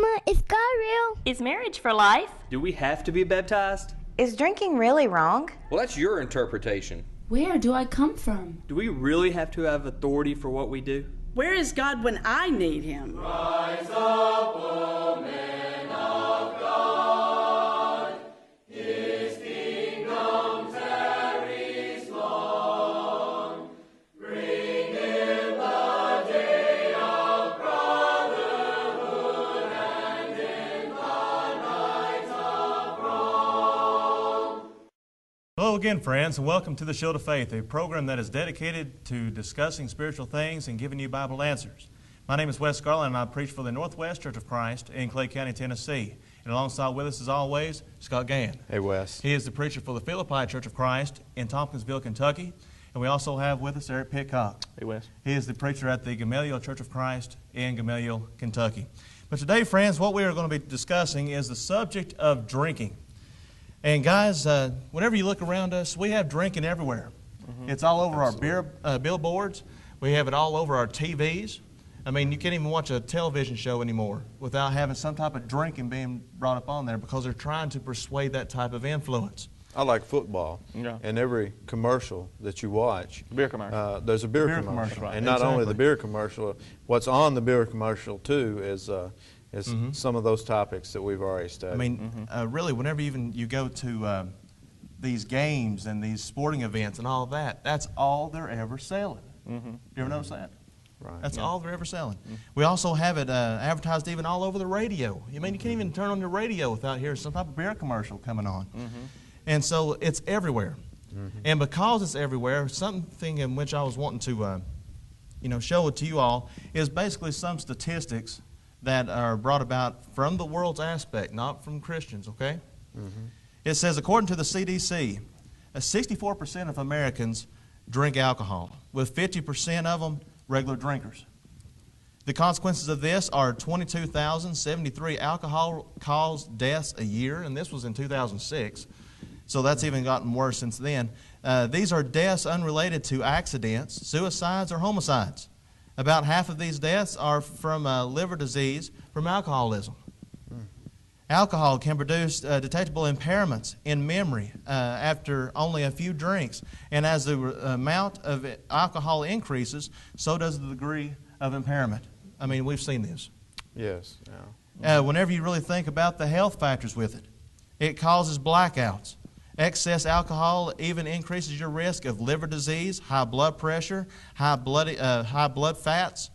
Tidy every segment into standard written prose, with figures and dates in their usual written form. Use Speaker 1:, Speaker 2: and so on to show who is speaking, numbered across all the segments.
Speaker 1: Mama, is God real?
Speaker 2: Is marriage for life?
Speaker 3: Do we have to be baptized?
Speaker 4: Is drinking really wrong?
Speaker 3: Well, that's your interpretation.
Speaker 5: Where do I come from?
Speaker 3: Do we really have to have authority for what we do?
Speaker 6: Where is God when I need him?
Speaker 7: Rise up, O men of God. His kingdom tarries long. Bring in the day of brotherhood and in the night of wrong.
Speaker 8: Hello again, friends, and welcome to the Shield of Faith, a program that is dedicated to discussing spiritual things and giving you Bible answers. My name is Wes Garland, and I preach for the Northwest Church of Christ in Clay County, Tennessee. And alongside with us, as always, Scott Gann.
Speaker 9: Hey, Wes.
Speaker 8: He is the preacher for the Philippi Church of Christ in Tompkinsville, Kentucky. And we also have with us Eric Pitcock.
Speaker 9: Hey, Wes.
Speaker 8: He is the preacher at the Gamaliel Church of Christ in Gamaliel, Kentucky. But today, friends, what we are going to be discussing is the subject of drinking. And guys, whenever you look around us, we have drinking everywhere. Mm-hmm. It's all over Absolutely. Our beer billboards. We have it all over our TVs. I mean, you can't even watch a television show anymore without having some type of drinking being brought up on there because they're trying to persuade that type of influence.
Speaker 9: I like football. Yeah. And every commercial that you watch,
Speaker 10: beer commercial.
Speaker 9: There's a beer commercial.
Speaker 10: Right.
Speaker 9: And not only the beer commercial, what's on the beer commercial too is mm-hmm. some of those topics that we've already studied.
Speaker 8: I mean, really, whenever you go to these games and these sporting events and all of that, that's all they're ever selling. Mm-hmm. You ever notice that?
Speaker 9: Right.
Speaker 8: That's all they're ever selling. Mm-hmm. We also have it advertised even all over the radio. I mean, you can't even turn on your radio without hearing some type of beer commercial coming on. Mm-hmm. And so it's everywhere. Mm-hmm. And because it's everywhere, something in which I was wanting to show it to you all is basically some statistics that are brought about from the world's aspect, not from Christians, okay? Mm-hmm. It says, according to the CDC, 64% of Americans drink alcohol, with 50% of them regular drinkers. The consequences of this are 22,073 alcohol-caused deaths a year, and this was in 2006, so that's even gotten worse since then. These are deaths unrelated to accidents, suicides, or homicides. About half of these deaths are from liver disease from alcoholism. Alcohol can produce detectable impairments in memory after only a few drinks. And as the amount of alcohol increases, so does the degree of impairment. I mean, we've seen this.
Speaker 9: Yes.
Speaker 8: Yeah. Whenever you really think about the health factors with it, it causes blackouts. Excess alcohol even increases your risk of liver disease, high blood pressure, high blood fats,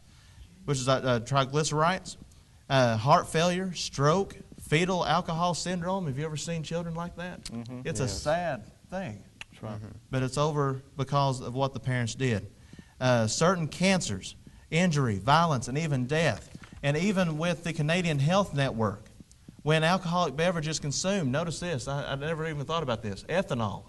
Speaker 8: which is triglycerides, heart failure, stroke, fetal alcohol syndrome. Have you ever seen children like that? Mm-hmm. It's a sad thing.
Speaker 10: That's right. Mm-hmm.
Speaker 8: But it's over because of what the parents did. Certain cancers, injury, violence, and even death. And even with the Canadian Health Network, when alcoholic beverage is consumed, notice this, I never even thought about this, ethanol.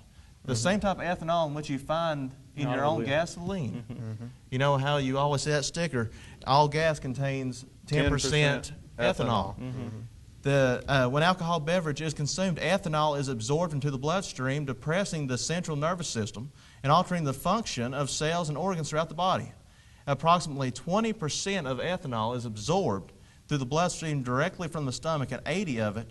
Speaker 8: The mm-hmm. same type of ethanol in which you find in your own gasoline. Mm-hmm. You know how you always see that sticker, all gas contains 10% ethanol. Mm-hmm. When alcohol beverage is consumed, ethanol is absorbed into the bloodstream, depressing the central nervous system and altering the function of cells and organs throughout the body. Approximately 20% of ethanol is absorbed through the bloodstream directly from the stomach, and 80%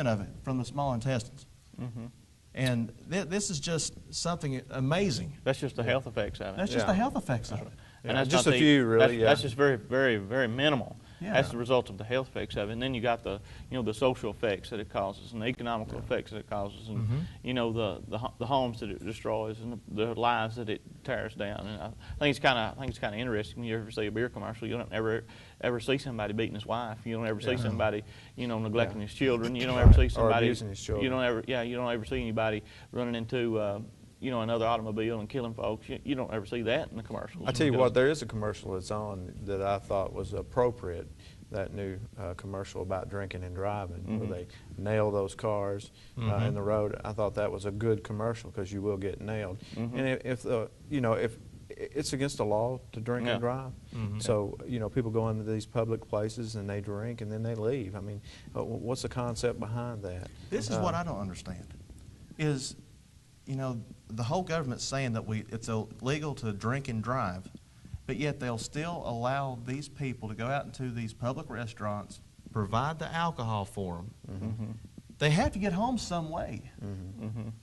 Speaker 8: of it from the small intestines. Mm-hmm. And this is just something amazing.
Speaker 10: That's just the health effects of it.
Speaker 8: That's just the health effects of it.
Speaker 10: And that's
Speaker 9: just a few, really.
Speaker 10: That's just very, very, very minimal.
Speaker 8: Yeah.
Speaker 10: That's the result of the health effects of it. And then you got the social effects that it causes, and the economical effects that it causes, and mm-hmm. the homes that it destroys, and the lives that it tears down. And I think it's kind of interesting when you ever see a beer commercial. You don't ever see somebody beating his wife. You don't ever see somebody neglecting his children. You don't ever see somebody
Speaker 9: or abusing his children.
Speaker 10: You don't ever see anybody running into another automobile and killing folks. You don't ever see that in the commercials.
Speaker 9: I tell you what, there is a commercial that's on that I thought was appropriate, that new commercial about drinking and driving, mm-hmm. where they nail those cars mm-hmm. in the road. I thought that was a good commercial because you will get nailed. Mm-hmm. And if it's against the law to drink and drive, mm-hmm. so people go into these public places and they drink and then they leave. I mean, what's the concept behind that?
Speaker 8: This is what I don't understand. Is the whole government's saying that it's illegal to drink and drive, but yet they'll still allow these people to go out into these public restaurants provide the alcohol for them, they have to get home some way.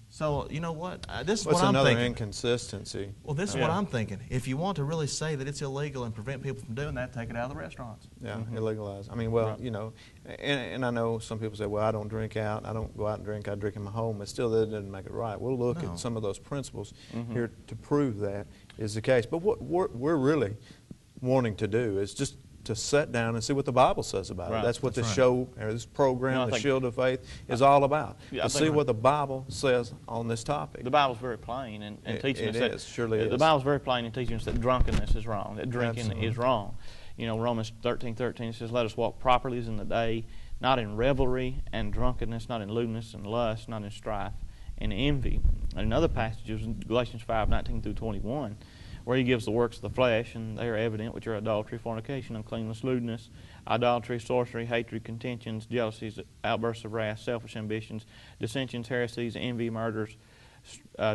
Speaker 8: So, you know what? This is
Speaker 9: What's
Speaker 8: what I'm
Speaker 9: another
Speaker 8: thinking.
Speaker 9: inconsistency?
Speaker 8: Well, this is what I'm thinking. If you want to really say that it's illegal and prevent people from doing that, take it out of the restaurants.
Speaker 9: Yeah, illegalized. I mean, well, you know, and I know some people say, well, I don't drink out. I don't go out and drink. I drink in my home. But still, that doesn't make it right. We'll look at some of those principles here to prove that is the case. But what we're really wanting to do is just to sit down and see what the Bible says about it. That's what this show, or this program, the Shield of Faith, is all about. To see what the Bible says on this topic.
Speaker 10: The Bible's very plain and teaching us that.
Speaker 9: It is, surely is.
Speaker 10: The Bible's very plain in teaching us that drunkenness is wrong, that drinking is wrong. You know, Romans 13:13 says, "Let us walk properly as in the day, not in revelry and drunkenness, not in lewdness and lust, not in strife and envy." And another passage is in Galatians 5:19 through 21, where he gives the works of the flesh, and they are evident, which are adultery, fornication, uncleanness, lewdness, idolatry, sorcery, hatred, contentions, jealousies, outbursts of wrath, selfish ambitions, dissensions, heresies, envy, murders,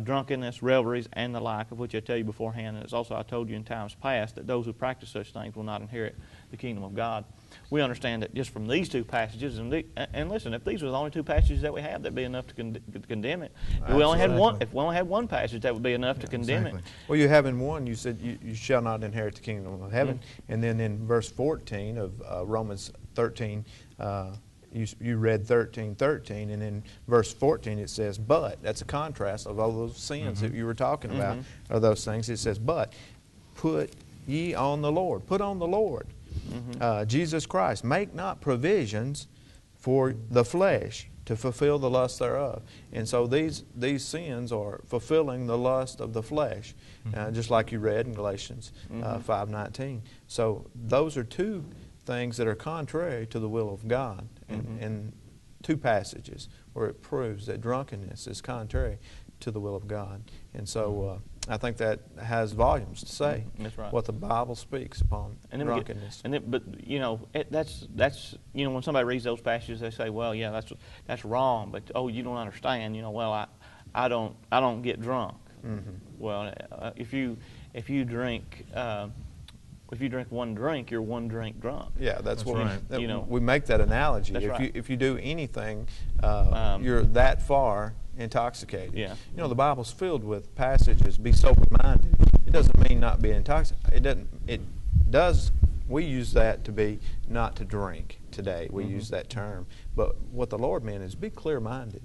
Speaker 10: drunkenness, revelries, and the like, of which I tell you beforehand, and as also I told you in times past, that those who practice such things will not inherit the kingdom of God. We understand that just from these two passages, and listen, if these were the only two passages that we have, that'd be enough to condemn it. If we only had one passage, that would be enough to condemn it.
Speaker 9: Well, you have in one, you said, you shall not inherit the kingdom of heaven. And then in verse 14 of Romans 13, you read 13:13, and in verse 14 it says, but, that's a contrast of all those sins that you were talking about, or those things. It says, but, put ye on the Lord. Put on the Lord, Jesus Christ. Make not provisions for the flesh to fulfill the lust thereof. And so these sins are fulfilling the lust of the flesh, just like you read in Galatians 5:19. So those are two things that are contrary to the will of God, and two passages where it proves that drunkenness is contrary to the will of God. And so I think that has volumes to say what the Bible speaks upon drunkenness.
Speaker 10: But you know, that's you know, when somebody reads those passages, they say, well, yeah, that's wrong. But oh, you don't understand. You know, well, I don't get drunk. Well, if you drink. If you drink one drink, you're one drink drunk.
Speaker 9: Yeah, that's what
Speaker 8: right.
Speaker 9: you know. We make that analogy. If you do anything, you're that far intoxicated.
Speaker 10: Yeah.
Speaker 9: You know, the Bible's filled with passages. Be sober-minded. It doesn't mean not be intoxicated. It doesn't. It does. We use that to be not to drink today. We use that term. But what the Lord meant is be clear-minded.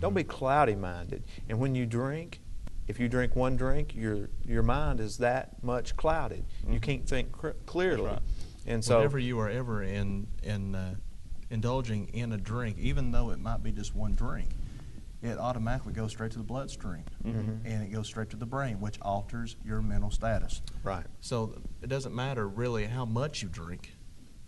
Speaker 9: Don't be cloudy-minded. And when you drink, if you drink one drink, your mind is that much clouded. You can't think clearly. And so,
Speaker 8: whenever you are ever indulging in a drink, even though it might be just one drink, it automatically goes straight to the bloodstream, and it goes straight to the brain, which alters your mental status.
Speaker 9: Right.
Speaker 8: So it doesn't matter really how much you drink.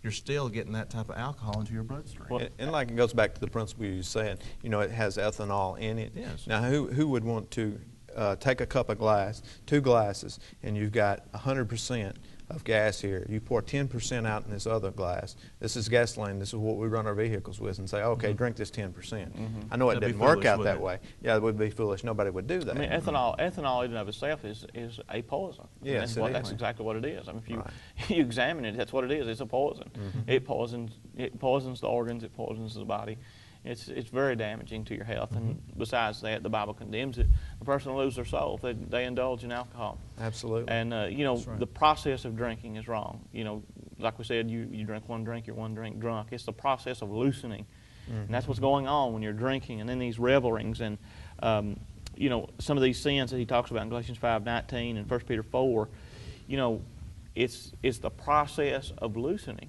Speaker 8: You're still getting that type of alcohol into your bloodstream.
Speaker 9: And like it goes back to the principle you said, you know, it has ethanol in it.
Speaker 8: Yes.
Speaker 9: Now, who would want to take a cup of glass, 2 glasses, and you've got 100% of gas here. You pour 10% out in this other glass. This is gasoline. This is what we run our vehicles with, and say, okay, drink this 10%. I know it
Speaker 8: That'd be
Speaker 9: didn't work
Speaker 8: foolish,
Speaker 9: out
Speaker 8: wouldn't
Speaker 9: that
Speaker 8: it?
Speaker 9: way. Yeah, it would be foolish. Nobody would do that.
Speaker 10: I mean, ethanol in and of itself is a poison.
Speaker 9: Yes,
Speaker 10: that's exactly what it is. I mean, if you examine it, that's what it is. It's a poison. It poisons the organs. It poisons the body. It's very damaging to your health. And besides that, the Bible condemns it. A person will lose their soul if they indulge in alcohol.
Speaker 9: Absolutely.
Speaker 10: And you know, the process of drinking is wrong. You know, like we said, you drink one drink, you're one drink drunk. It's the process of loosening. And that's what's going on when you're drinking. And then these revelings and you know, some of these sins that he talks about in Galatians 5:19 and 1 Peter 4, you know, it's the process of loosening.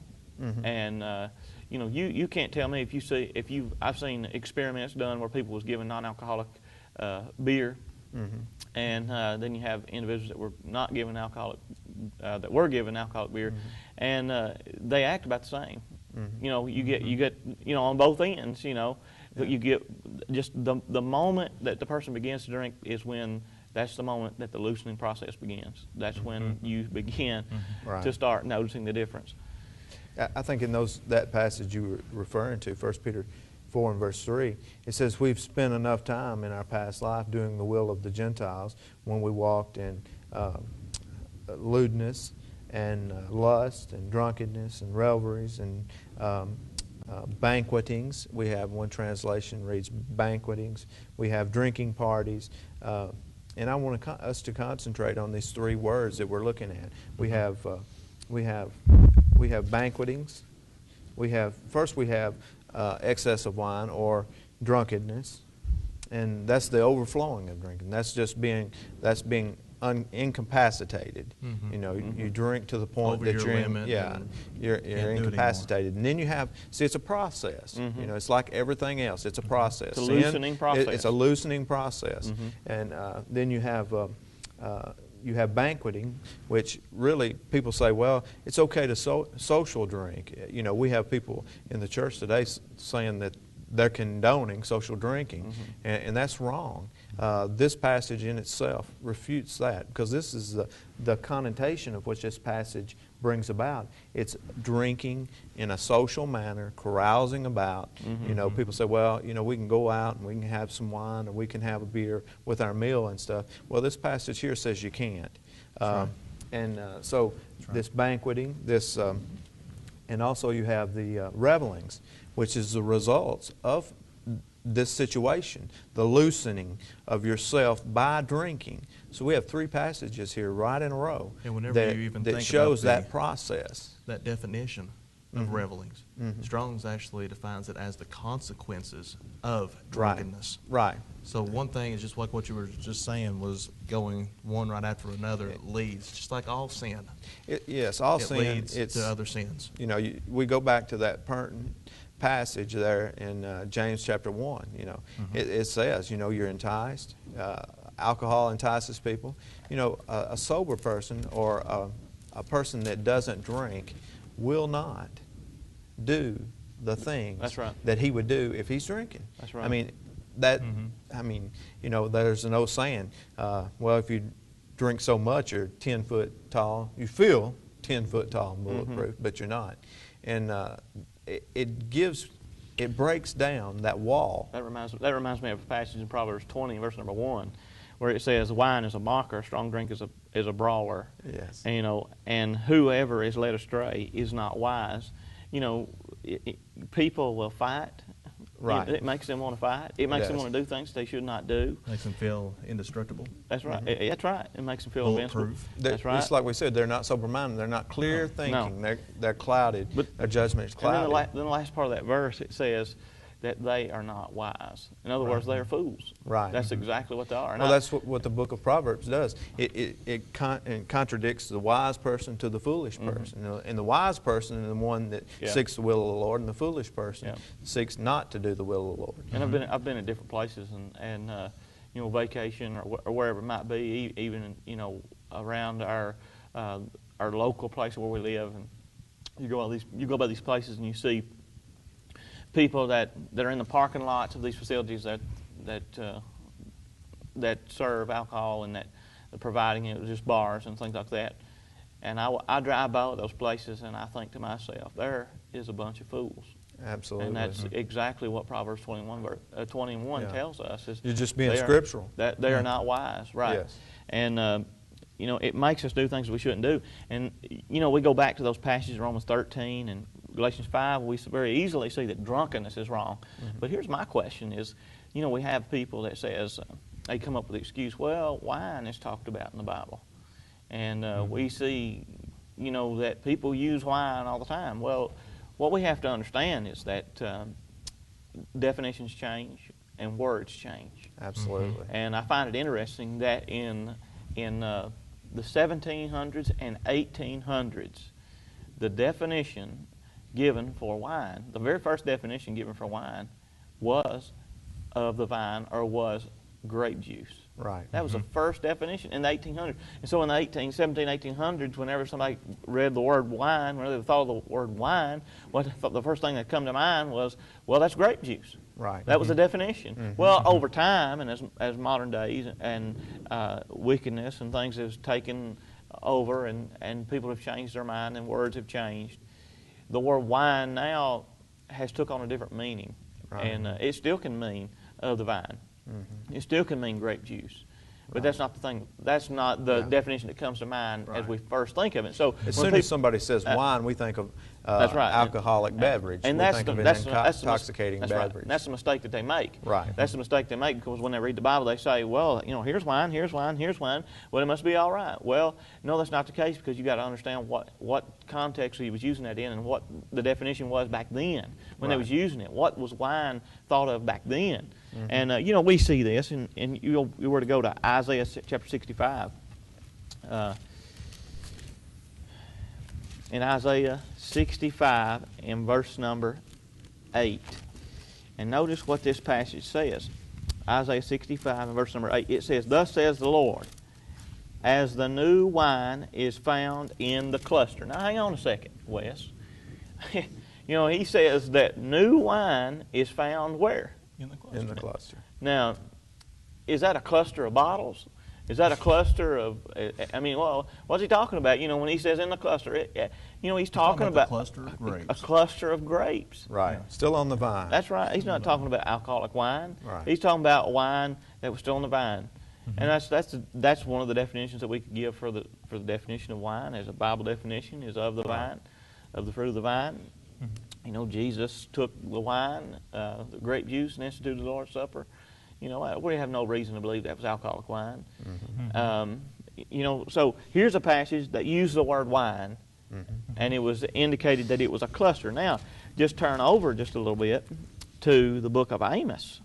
Speaker 10: And you know, you can't tell me I've seen experiments done where people was given non-alcoholic beer, and then you have individuals that were not given alcoholic, that were given alcoholic beer, and they act about the same. You know, you get you know, on both ends. You know, you get just the moment that the person begins to drink is when. That's the moment that the loosening process begins. That's when you begin to start noticing the difference.
Speaker 9: I think in that passage you were referring to, 1 Peter 4 and verse 3, it says, we've spent enough time in our past life doing the will of the Gentiles when we walked in lewdness and lust and drunkenness and revelries and banquetings. We have one translation reads banquetings. We have drinking parties. And I want us to concentrate on these three words that we're looking at. We have banquetings. First we have excess of wine or drunkenness, and that's the overflowing of drinking. That's being incapacitated.
Speaker 8: Mm-hmm.
Speaker 9: You know, you drink to the point
Speaker 8: Over
Speaker 9: that
Speaker 8: your
Speaker 9: you're
Speaker 8: limit
Speaker 9: you're
Speaker 8: can't do it
Speaker 9: incapacitated. And then you have, it's a process. You know, it's like everything else. It's a process.
Speaker 10: It's a loosening process.
Speaker 9: It's a loosening process. And then you have banqueting, which really people say, well, it's okay to social drink. You know, we have people in the church today saying that they're condoning social drinking, and that's wrong. This passage in itself refutes that, because this is the connotation of what this passage brings about. It's drinking in a social manner, carousing about. You know, people say, well, you know, we can go out and we can have some wine or we can have a beer with our meal and stuff. Well, this passage here says you can't. And so this banqueting, and also you have the revelings, which is the results of this situation, the loosening of yourself by drinking. So we have three passages here right in a row
Speaker 8: And whenever
Speaker 9: that,
Speaker 8: you even
Speaker 9: that
Speaker 8: think
Speaker 9: shows
Speaker 8: about
Speaker 9: that process.
Speaker 8: that definition of revelings, Strong's actually defines it as the consequences of drunkenness.
Speaker 9: Right.
Speaker 8: So one thing is just like what you were just saying, was going one right after another leads, just like all sin.
Speaker 9: Yes, all
Speaker 8: It
Speaker 9: sin.
Speaker 8: leads to other sins.
Speaker 9: You know, we go back to that passage there in James chapter 1. You know, it says, you know, you're enticed. Alcohol entices people. You know, a sober person or a person that doesn't drink will not do the things
Speaker 10: That's right.
Speaker 9: that he would do if he's drinking.
Speaker 10: That's right.
Speaker 9: I mean, I mean, you know, there's an old saying, well, if you drink so much, you're 10 foot tall. You feel 10 foot tall and bulletproof, but you're not. And it breaks down that wall.
Speaker 10: That reminds me of a passage in Proverbs 20, verse number 1, where it says, "Wine is a mocker, strong drink is a brawler."
Speaker 9: Yes.
Speaker 10: And, you know, and whoever is led astray is not wise. You know, people will fight.
Speaker 9: Right.
Speaker 10: It makes them want to fight. It makes them
Speaker 9: Yes.
Speaker 10: want to do things they should not do.
Speaker 8: Makes them feel indestructible.
Speaker 10: That's right. That's right. It makes them feel invincible.
Speaker 8: Bulletproof.
Speaker 10: That's right.
Speaker 9: Just like we said, they're not sober-minded. They're not clear thinking. They're clouded. Their judgment is
Speaker 10: And then
Speaker 9: clouded.
Speaker 10: the last part of that verse, it says that they are not wise. In other words, they are fools.
Speaker 9: Right.
Speaker 10: That's exactly what they are. And
Speaker 9: Well, that's what the book of Proverbs does. It contradicts the wise person to the foolish person. You know, and the wise person is the one that seeks the will of the Lord, and the foolish person seeks not to do the will of the Lord.
Speaker 10: And I've been at different places and you know, vacation or wherever it might be, even you know, around our local place where we live, and you go by these places and you see people that are in the parking lots of these facilities that serve alcohol and that are providing, you know, just bars and things like that. And I drive by those places and I think to myself, there is a bunch of fools.
Speaker 9: Absolutely.
Speaker 10: And that's exactly what Proverbs 21 tells us. Is
Speaker 9: You're just being
Speaker 10: they are-
Speaker 9: scriptural.
Speaker 10: That they are not wise, right?
Speaker 9: Yes.
Speaker 10: And you know, it makes us do things we shouldn't do. And you know, we go back to those passages in Romans 13 and Galatians 5. We very easily see that drunkenness is wrong. But here's my question: is, you know, we have people that says they come up with the excuse, well, wine is talked about in the Bible, and we see, you know, that people use wine all the time. Well, what we have to understand is that definitions change and words change.
Speaker 9: Absolutely.
Speaker 10: And I find it interesting that in the 1700s and 1800s, the definition given for wine, the very first definition given for wine, was of the vine or was grape juice.
Speaker 9: Right.
Speaker 10: That was the first definition in the 1800s. And so in the 1800s, whenever somebody read the word wine, whenever they thought of the word wine, the first thing that come to mind was, well, that's grape juice.
Speaker 9: Right.
Speaker 10: That was the definition. Well, over time, and as modern days and wickedness and things have taken over and people have changed their mind and words have changed, the word wine now has took on a different meaning. Right. And it still can mean of the vine. It still can mean grape juice. But that's not the thing. That's not the definition that comes to mind as we first think of it. So
Speaker 9: as soon as somebody says wine, we think of
Speaker 10: That's right.
Speaker 9: alcoholic beverage.
Speaker 10: And
Speaker 9: We
Speaker 10: that's
Speaker 9: think
Speaker 10: the,
Speaker 9: of it
Speaker 10: that's
Speaker 9: as
Speaker 10: the, that's the mis-
Speaker 9: intoxicating
Speaker 10: that's right.
Speaker 9: beverage.
Speaker 10: And that's the mistake that they make.
Speaker 9: Right.
Speaker 10: That's the mistake they make, because when they read the Bible, they say, well, here's wine, here's wine, here's wine. Well, it must be all right. Well, no, that's not the case, because you got to understand what context he was using that in and what the definition was back then when they was using it. What was wine thought of back then? And we see this, and you were to go to Isaiah chapter 65. In Isaiah 65 in verse number 8. And notice what this passage says. Isaiah 65 in verse number 8. It says, "Thus says the Lord, as the new wine is found in the cluster." Now hang on a second, Wes. He says that new wine is found where?
Speaker 8: In the cluster.
Speaker 9: In the cluster.
Speaker 10: Now, is that a cluster of bottles? Is that a cluster of, what's he talking about? When he says in the cluster, he's talking about
Speaker 8: a cluster of grapes.
Speaker 10: A cluster of grapes.
Speaker 9: Right.
Speaker 8: Yeah.
Speaker 9: Still on the vine.
Speaker 10: That's right. He's not talking about alcoholic wine.
Speaker 9: Right.
Speaker 10: He's talking about wine that was still on the vine. And that's one of the definitions that we could give for the definition of wine, as a Bible definition, is of the vine, of the fruit of the vine. Jesus took the wine, the grape juice, and instituted the Lord's Supper. We have no reason to believe that was alcoholic wine. So here's a passage that used the word wine, and it was indicated that it was a cluster. Now, just turn over just a little bit to the book of Amos.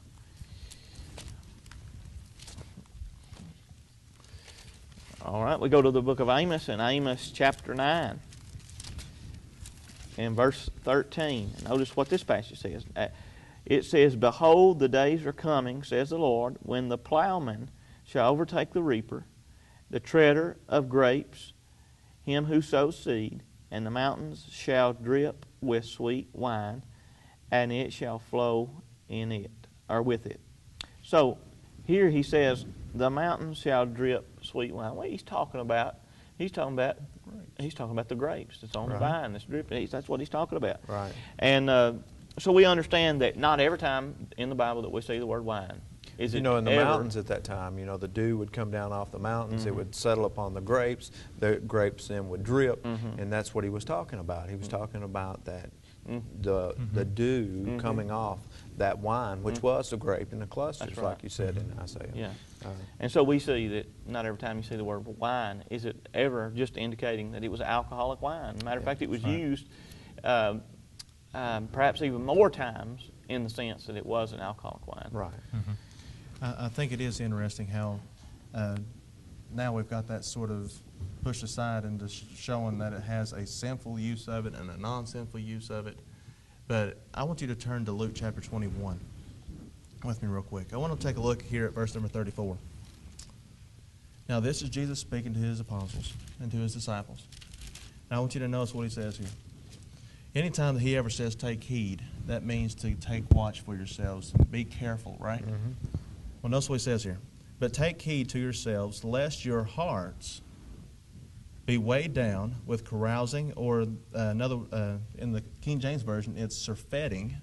Speaker 10: All right, we go to the book of Amos, in Amos chapter 9, in verse 13. Notice what this passage says. It says, "Behold, the days are coming, says the Lord, when the plowman shall overtake the reaper, the treader of grapes, him who sows seed, and the mountains shall drip with sweet wine, and it shall flow in it," or with it. So here he says, the mountains shall drip sweet wine. What he's talking about? He's talking about the grapes that's on the vine that's dripping. That's what he's talking about.
Speaker 9: Right.
Speaker 10: And so we understand that not every time in the Bible that we see the word wine is it
Speaker 9: in the
Speaker 10: ever,
Speaker 9: mountains at that time, the dew would come down off the mountains. It would settle upon the grapes. The grapes then would drip, and that's what he was talking about. He was talking about that the dew coming off that wine, which was the grape in the clusters,
Speaker 10: That's right.
Speaker 9: like you said in Isaiah.
Speaker 10: Yeah. And so we see that not every time you see the word wine is it ever just indicating that it was alcoholic wine. Matter of fact, it was used perhaps even more times in the sense that it was an alcoholic wine.
Speaker 9: Right.
Speaker 8: I think it is interesting how now we've got that sort of pushed aside into showing that it has a sinful use of it and a non-sinful use of it. But I want you to turn to Luke chapter 21 with me real quick. I want to take a look here at verse number 34. Now this is Jesus speaking to his apostles and to his disciples. And I want you to notice what he says here. Anytime that he ever says take heed, that means to take watch for yourselves and be careful, right? Well, notice what he says here. "But take heed to yourselves, lest your hearts be weighed down with carousing," or another, in the King James Version, it's surfeiting.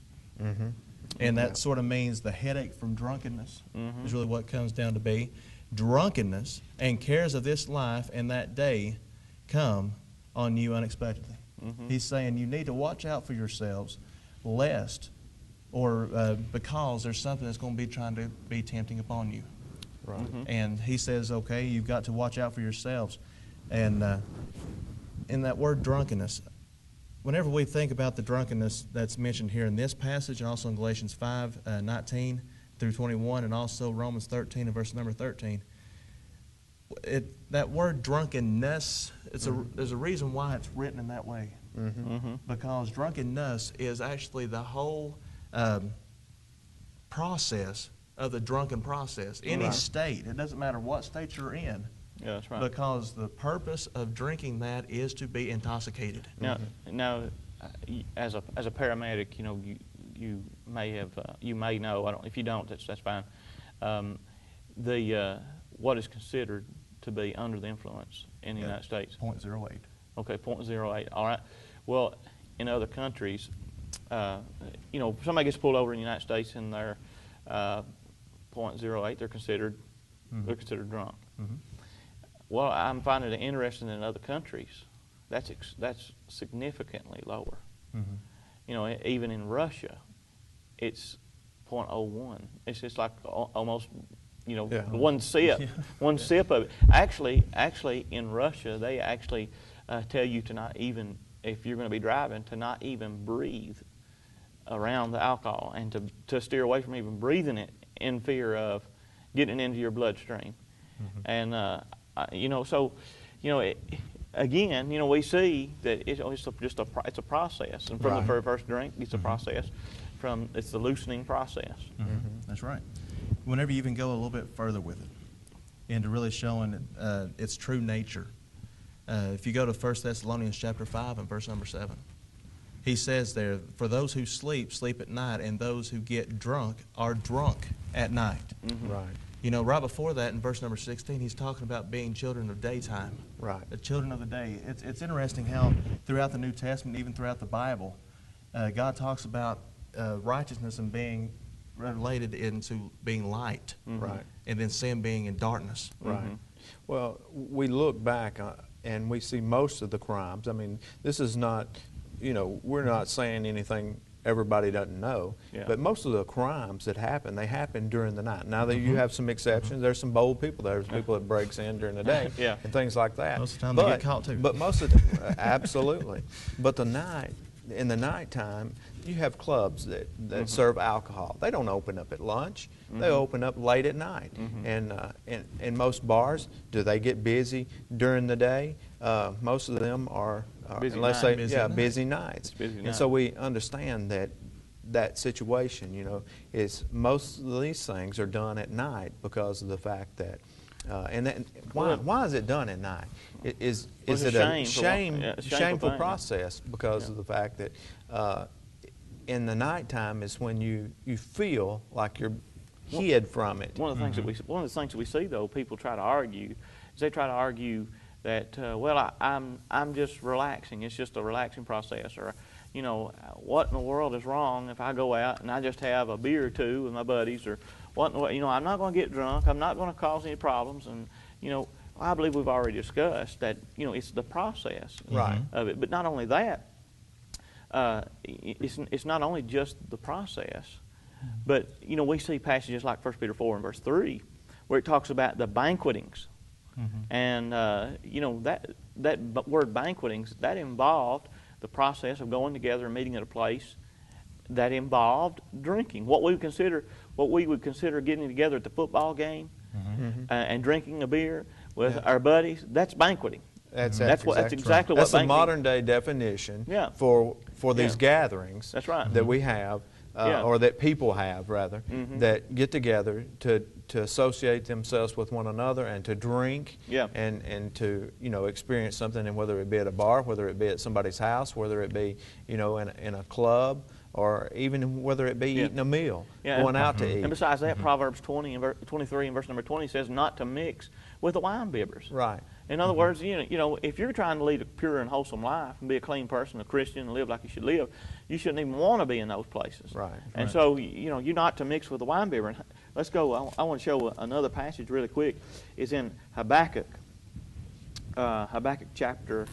Speaker 8: And that sort of means the headache from drunkenness is really what it comes down to be. "Drunkenness and cares of this life and that day come on you unexpectedly." He's saying you need to watch out for yourselves, lest, or because there's something that's going to be trying to be tempting upon you.
Speaker 9: Right.
Speaker 8: And he says, okay, you've got to watch out for yourselves. And in that word drunkenness, whenever we think about the drunkenness that's mentioned here in this passage, and also in Galatians 5, 19 through 21, and also Romans 13 and verse number 13, that word drunkenness, there's a reason why it's written in that way. Because drunkenness is actually the whole process of the drunken process. Any state, it doesn't matter what state you're in.
Speaker 10: Yeah, that's right.
Speaker 8: Because the purpose of drinking that is to be intoxicated.
Speaker 10: Now, as a paramedic, you may know. If you don't, that's fine. What is considered to be under the influence in the United States?
Speaker 8: 0.08.
Speaker 10: Okay, 0.08. All right. Well, in other countries, somebody gets pulled over in the United States and they're 0.08. They're considered drunk. Well, I'm finding it interesting in other countries. That's significantly lower. You know, even in Russia, it's 0.01. It's just like almost, you know,
Speaker 9: Yeah.
Speaker 10: one sip, one sip of it. Actually, in Russia, they actually tell you to not even, if you're going to be driving, to not even breathe around the alcohol and to steer away from even breathing it in fear of getting into your bloodstream. And, you know, so, you know, again, you know, we see that it's a process. And from the very first drink, it's a process. It's the loosening process.
Speaker 8: That's right. Whenever you even go a little bit further with it, into really showing its true nature, if you go to 1 Thessalonians chapter 5 and verse number 7, he says there, for those who sleep, sleep at night, and those who get drunk are drunk at night.
Speaker 9: Right.
Speaker 8: You know, right before that, in verse number 16, he's talking about being children of daytime.
Speaker 9: Right.
Speaker 8: The children of the day. It's interesting how throughout the New Testament, even throughout the Bible, God talks about righteousness and being related into being light.
Speaker 9: Right.
Speaker 8: And then sin being in darkness.
Speaker 9: Right. Well, we look back and we see most of the crimes. I mean, this is not, you know, we're not saying anything everybody doesn't know, but most of the crimes that happen, they happen during the night. Now that you have some exceptions, there's some bold people. There's people that breaks in during the day and things like that.
Speaker 8: Most of the time they get caught too.
Speaker 9: But most of the, absolutely. But in the nighttime, you have clubs that serve alcohol. They don't open up at lunch. They open up late at night. And in most bars, do they get busy during the day? Most of them are
Speaker 10: Busy
Speaker 9: unless
Speaker 10: night.
Speaker 9: they busy nights.
Speaker 10: Busy
Speaker 9: and
Speaker 10: night.
Speaker 9: so we understand that situation, you know, is most of these things are done at night because of the fact that why is it done at night? Is
Speaker 10: it's
Speaker 9: it
Speaker 10: a
Speaker 9: a shameful
Speaker 10: thing.
Speaker 9: process because of the fact that in the nighttime is when you feel like you're hid from it.
Speaker 10: One of the things that we see, though, people try to argue is they try to argue that I'm just relaxing. It's just a relaxing process, or you know, what in the world is wrong if I go out and I just have a beer or two with my buddies, or you know, I'm not going to get drunk. I'm not going to cause any problems, and you know, I believe we've already discussed that. You know, it's the process of it. But not only that, it's not only just the process, but you know, we see passages like 1 Peter 4 and verse 3 where it talks about the banquetings. And you know, that word banquetings, that involved the process of going together and meeting at a place that involved drinking. What we would consider getting together at the football game and drinking a beer with our buddies, that's banqueting.
Speaker 9: That's
Speaker 10: exactly what
Speaker 9: That's
Speaker 10: banqueting.
Speaker 9: the modern day definition for these gatherings
Speaker 10: That's right.
Speaker 9: that we have, or that people have rather, that get together to associate themselves with one another and to drink and to, you know, experience something, and whether it be at a bar, whether it be at somebody's house, whether it be, you know, in a club, or even whether it be eating a meal, going out to eat.
Speaker 10: And besides that, Proverbs 23 and verse number 20 says not to mix with the wine bibbers.
Speaker 9: Right.
Speaker 10: In other words, you know, if you're trying to lead a pure and wholesome life and be a clean person, a Christian, and live like you should live, you shouldn't even want to be in those places.
Speaker 9: Right.
Speaker 10: And so, you know, you're not to mix with the wine bibber. Let's go. I want to show another passage really quick. It's in Habakkuk. Habakkuk chapter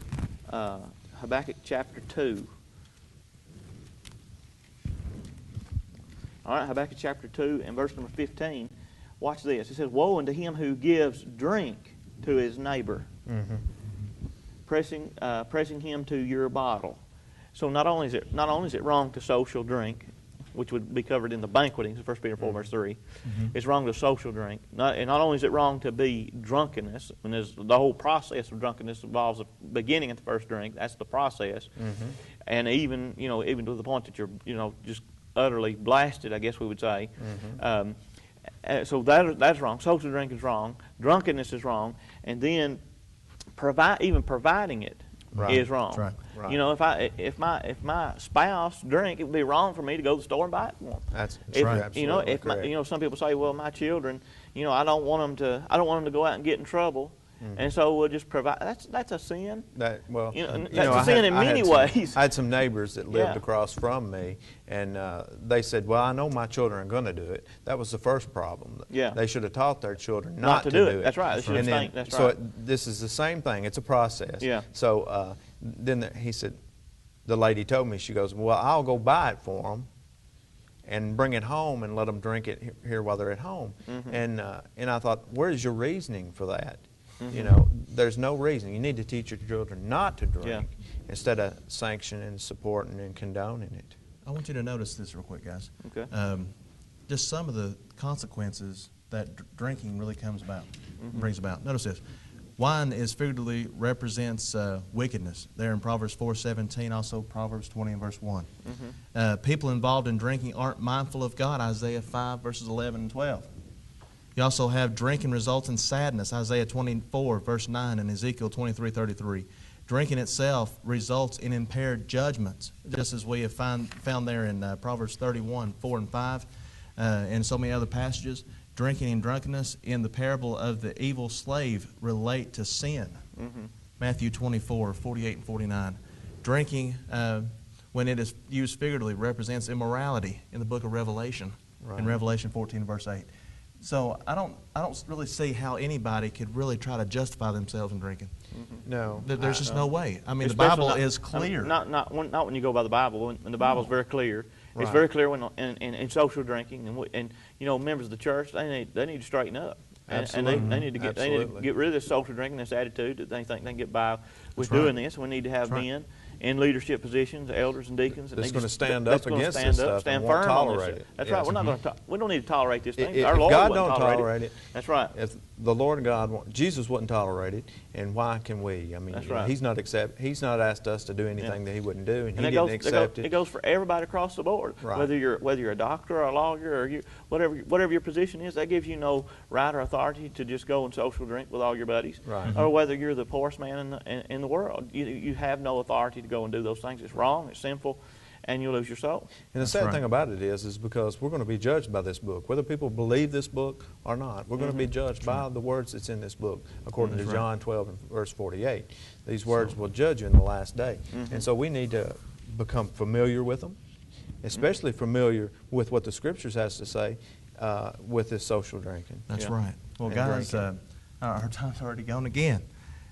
Speaker 10: 2. All right, Habakkuk chapter 2 and verse number 15. Watch this. It says, "Woe unto him who gives drink to his neighbor, pressing him to your bottle." So not only is it wrong to social drink, which would be covered in the banquetings, 1 Peter 4 verse 3. It's wrong to social drink. And not only is it wrong to be drunkenness, and the whole process of drunkenness involves the beginning at the first drink. That's the process, and even to the point that you're just utterly blasted, I guess we would say. So that's wrong. Social drink is wrong. Drunkenness is wrong, and then even providing it is wrong.
Speaker 8: That's right.
Speaker 9: Right.
Speaker 10: You know, if my spouse drink, it would be wrong for me to go to the store and buy it for them.
Speaker 9: That's
Speaker 10: If, you know, if some people say, well, my children, you know, I don't want them to go out and get in trouble, and so we'll just provide. That's a sin. That's a sin in many ways.
Speaker 9: I had some neighbors that lived
Speaker 10: Yeah.
Speaker 9: across from me, and they said, "Well, I know my children are going to do it." That was the first problem.
Speaker 10: Yeah.
Speaker 9: They should have taught their children not to do it.
Speaker 10: That's right. They should have
Speaker 9: And then,
Speaker 10: think. That's
Speaker 9: so
Speaker 10: right.
Speaker 9: this is the same thing. It's a process.
Speaker 10: Yeah.
Speaker 9: So then he said, the lady told me, she goes, well, I'll go buy it for them and bring it home and let them drink it here while they're at home. And I thought, where's your reasoning for that? You know, there's no reason. You need to teach your children not to drink instead of sanctioning, supporting, and condoning it.
Speaker 8: I want you to notice this real quick, guys.
Speaker 10: Okay.
Speaker 8: Just some of the consequences that drinking really brings about. Notice this. Wine is figuratively represents wickedness. There in Proverbs 4:17, also Proverbs 20 and verse 1. People involved in drinking aren't mindful of God. Isaiah 5 verses 11 and 12. You also have drinking results in sadness. Isaiah 24 verse 9 and Ezekiel 23:33. Drinking itself results in impaired judgments, just as we have found there in Proverbs 31 4 and 5, and so many other passages. Drinking and drunkenness in the parable of the evil slave relate to sin. Matthew 24, 48 and 49. Drinking, when it is used figuratively, represents immorality in the book of Revelation, in Revelation 14, verse 8. So I don't really see how anybody could really try to justify themselves in drinking.
Speaker 9: No.
Speaker 8: There's just no way. I mean, the
Speaker 10: Especially
Speaker 8: Bible
Speaker 10: not-
Speaker 8: is clear.
Speaker 10: Not when you go by the Bible. When the Bible's very clear. It's
Speaker 9: Right.
Speaker 10: very clear when in social drinking and you know, members of the church, they need to straighten up. And they need to get rid of this social drinking, this attitude that they think they can get by with doing this. We need to have men in leadership positions, elders and deacons.
Speaker 9: That's going to stand up against this stuff
Speaker 10: stand
Speaker 9: and won't
Speaker 10: firm on this.
Speaker 9: tolerate it.
Speaker 10: That's
Speaker 9: Yes.
Speaker 10: right. We're not going to. We don't need to tolerate this thing.
Speaker 9: If
Speaker 10: Our Lord
Speaker 9: God
Speaker 10: wouldn't
Speaker 9: don't tolerate it,
Speaker 10: That's right.
Speaker 9: if the Lord God, Jesus wouldn't tolerate it, and why can we? I mean,
Speaker 10: That's
Speaker 9: you know,
Speaker 10: right.
Speaker 9: He's not asked us to do anything that He wouldn't do, and He
Speaker 10: it
Speaker 9: didn't
Speaker 10: goes,
Speaker 9: accept
Speaker 10: it
Speaker 9: it.
Speaker 10: goes for everybody across the board.
Speaker 9: Right.
Speaker 10: Whether you're a doctor or a lawyer or whatever your position is, that gives you no right or authority to just go and social drink with all your buddies.
Speaker 9: Right.
Speaker 10: Or whether you're the poorest man in the world, you have no authority to go and do those things. It's wrong. It's sinful. And you lose your soul.
Speaker 9: And the sad thing about it is because we're going to be judged by this book. Whether people believe this book or not, we're going to be judged by the words that's in this book, according to John 12 and verse 48. These words will judge you in the last day. And so we need to become familiar with them, especially familiar with what the Scriptures has to say with this social drinking.
Speaker 8: That's right. Well,
Speaker 9: And
Speaker 8: guys,
Speaker 9: drinking.
Speaker 8: our time's already gone again.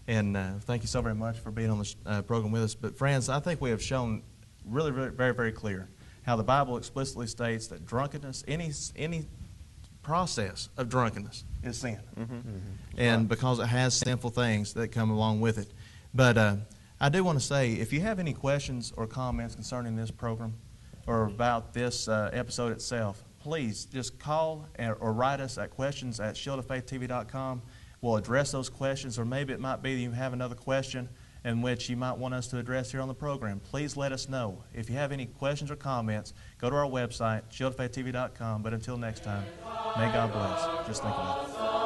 Speaker 8: And thank you so very much for being on this program with us. But friends, I think we have shown really, very, very clear how the Bible explicitly states that drunkenness, any process of drunkenness is sin. And because it has sinful things that come along with it. But I do want to say, if you have any questions or comments concerning this program or about this episode itself, please just call or write us at questions@shieldoffaithtv.com. We'll address those questions, or maybe it might be that you have another question in which you might want us to address here on the program. Please let us know. If you have any questions or comments, go to our website, shieldoffaithtv.com. But until next time, may God bless. Just think about it.